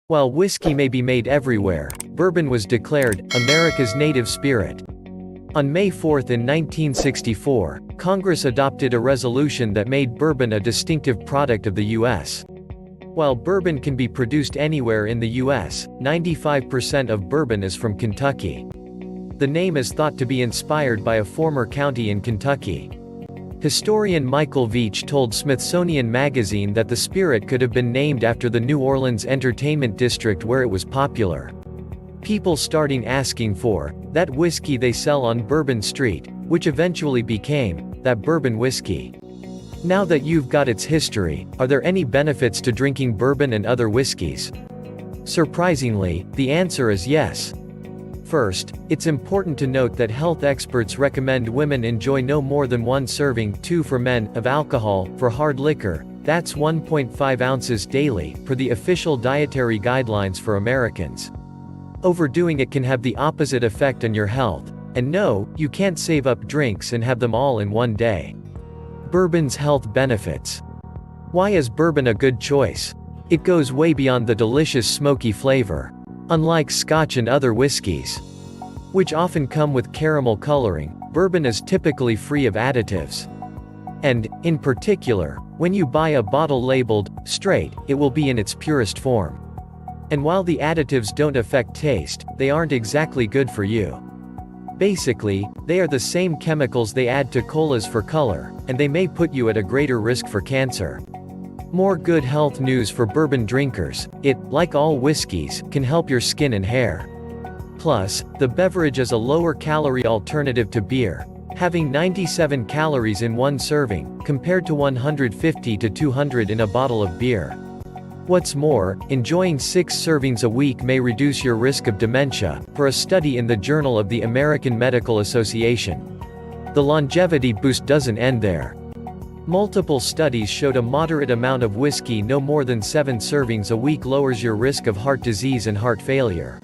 While whiskey may be made everywhere, bourbon was declared America's native spirit. On May 4 in 1964, Congress adopted a resolution that made bourbon a distinctive product of the U.S. While bourbon can be produced anywhere in the U.S., 95% of bourbon is from Kentucky. The name is thought to be inspired by a former county in Kentucky. Historian Michael Veach told Smithsonian Magazine that the spirit could have been named after the New Orleans entertainment district where it was popular. People starting asking for that whiskey they sell on Bourbon Street, which eventually became that bourbon whiskey. Now that you've got its history, are there any benefits to drinking bourbon and other whiskeys? Surprisingly, the answer is yes. First, it's important to note that health experts recommend women enjoy no more than 1 serving, 2 for men, of alcohol. For hard liquor, that's 1.5 ounces daily, per the official dietary guidelines for Americans. Overdoing it can have the opposite effect on your health. And no, you can't save up drinks and have them all in one day. Bourbon's health benefits. Why is bourbon a good choice? It goes way beyond the delicious smoky flavor. Unlike Scotch and other whiskeys, which often come with caramel coloring, bourbon is typically free of additives. And, in particular, when you buy a bottle labeled straight, it will be in its purest form. And while the additives don't affect taste, they aren't exactly good for you. Basically, they are the same chemicals they add to colas for color, and they may put you at a greater risk for cancer. More good health news for bourbon drinkers: it, like all whiskeys, can help your skin and hair. Plus, the beverage is a lower-calorie alternative to beer, having 97 calories in 1 serving, compared to 150 to 200 in a bottle of beer. What's more, enjoying 6 servings a week may reduce your risk of dementia, per a study in the Journal of the American Medical Association. The longevity boost doesn't end there. Multiple studies showed a moderate amount of whiskey, no more than 7 servings a week, lowers your risk of heart disease and heart failure.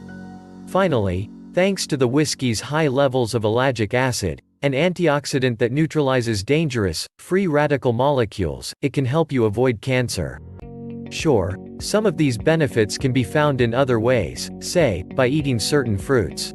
Finally, thanks to the whiskey's high levels of ellagic acid, an antioxidant that neutralizes dangerous, free radical molecules, it can help you avoid cancer. Sure, some of these benefits can be found in other ways, say, by eating certain fruits.